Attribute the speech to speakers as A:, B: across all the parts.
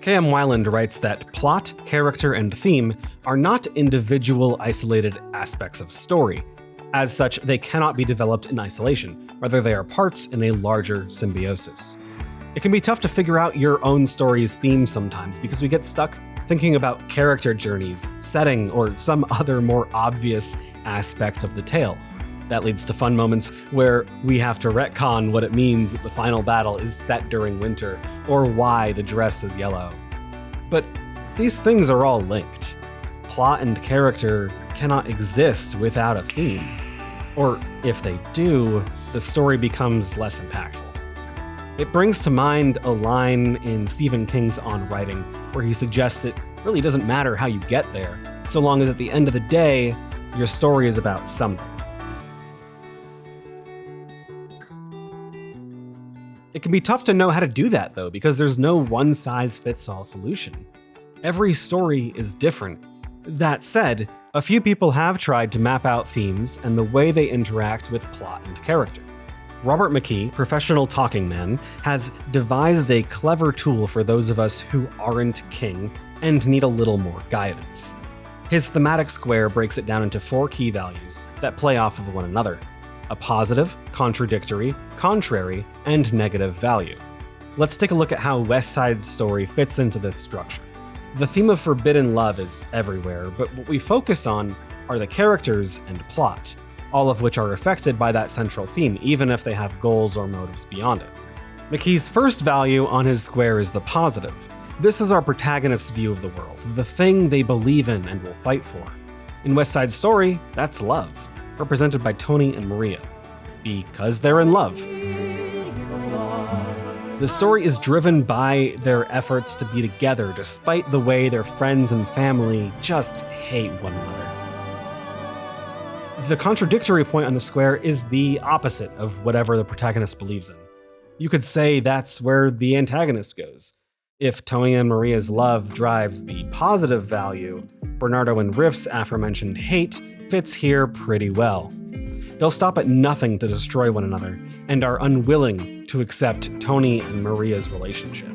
A: K.M. Weiland writes that plot, character, and theme are not individual, isolated aspects of story. As such, they cannot be developed in isolation, rather they are parts in a larger symbiosis. It can be tough to figure out your own story's theme sometimes because we get stuck thinking about character journeys, setting, or some other more obvious aspect of the tale. That leads to fun moments where we have to retcon what it means that the final battle is set during winter, or why the dress is yellow. But these things are all linked. Plot and character cannot exist without a theme. Or if they do, the story becomes less impactful. It brings to mind a line in Stephen King's On Writing, where he suggests it really doesn't matter how you get there, so long as at the end of the day, your story is about something. It can be tough to know how to do that, though, because there's no one-size-fits-all solution. Every story is different. That said, a few people have tried to map out themes and the way they interact with plot and character. Robert McKee, professional talking man, has devised a clever tool for those of us who aren't king and need a little more guidance. His thematic square breaks it down into 4 key values that play off of one another: a positive, contradictory, contrary, and negative value. Let's take a look at how West Side Story fits into this structure. The theme of forbidden love is everywhere, but what we focus on are the characters and plot, all of which are affected by that central theme, even if they have goals or motives beyond it. McKee's first value on his square is the positive. This is our protagonist's view of the world, the thing they believe in and will fight for. In West Side Story, that's love, represented by Tony and Maria, because they're in love. The story is driven by their efforts to be together despite the way their friends and family just hate one another. The contradictory point on the square is the opposite of whatever the protagonist believes in. You could say that's where the antagonist goes. If Tony and Maria's love drives the positive value, Bernardo and Riff's aforementioned hate fits here pretty well. They'll stop at nothing to destroy one another, and are unwilling to accept Tony and Maria's relationship.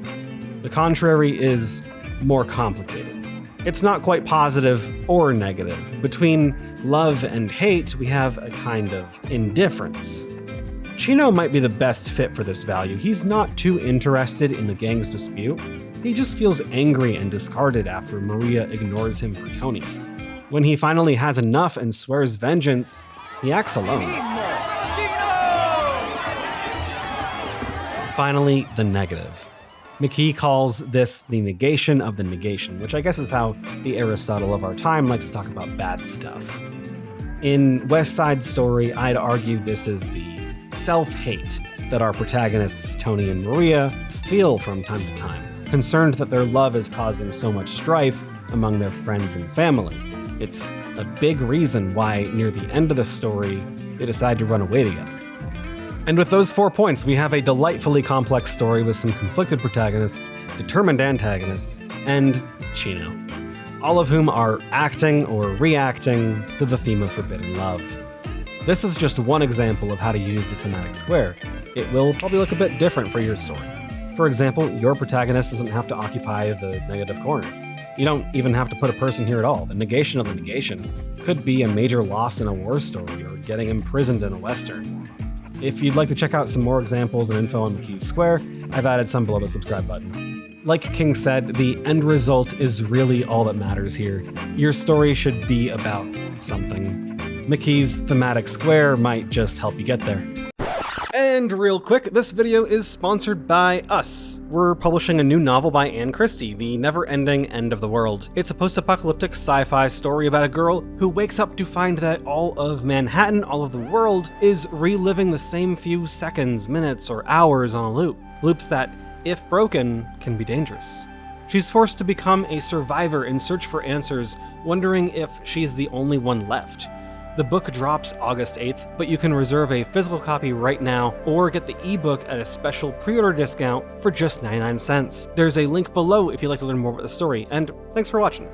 A: The contrary is more complicated. It's not quite positive or negative. Between love and hate, we have a kind of indifference. Chino might be the best fit for this value. He's not too interested in the gang's dispute. He just feels angry and discarded after Maria ignores him for Tony. When he finally has enough and swears vengeance, he acts alone. Finally, the negative. McKee calls this the negation of the negation, which I guess is how the Aristotle of our time likes to talk about bad stuff. In West Side Story, I'd argue this is the self-hate that our protagonists, Tony and Maria, feel from time to time, concerned that their love is causing so much strife among their friends and family. It's a big reason why, near the end of the story, they decide to run away together. And with those 4 points, we have a delightfully complex story with some conflicted protagonists, determined antagonists, and Chino, all of whom are acting or reacting to the theme of forbidden love. This is just one example of how to use the thematic square. It will probably look a bit different for your story. For example, your protagonist doesn't have to occupy the negative corner. You don't even have to put a person here at all. The negation of the negation could be a major loss in a war story or getting imprisoned in a Western. If you'd like to check out some more examples and info on McKee's Square, I've added some below the subscribe button. Like King said, the end result is really all that matters here. Your story should be about something. McKee's thematic square might just help you get there. And real quick, this video is sponsored by us. We're publishing a new novel by Ann Christy, The Never-Ending End of the World. It's a post-apocalyptic sci-fi story about a girl who wakes up to find that all of Manhattan, all of the world, is reliving the same few seconds, minutes, or hours on a loop. Loops that, if broken, can be dangerous. She's forced to become a survivor in search for answers, wondering if she's the only one left. The book drops August 8th, but you can reserve a physical copy right now or get the ebook at a special pre-order discount for just 99 cents. There's a link below if you'd like to learn more about the story, and thanks for watching.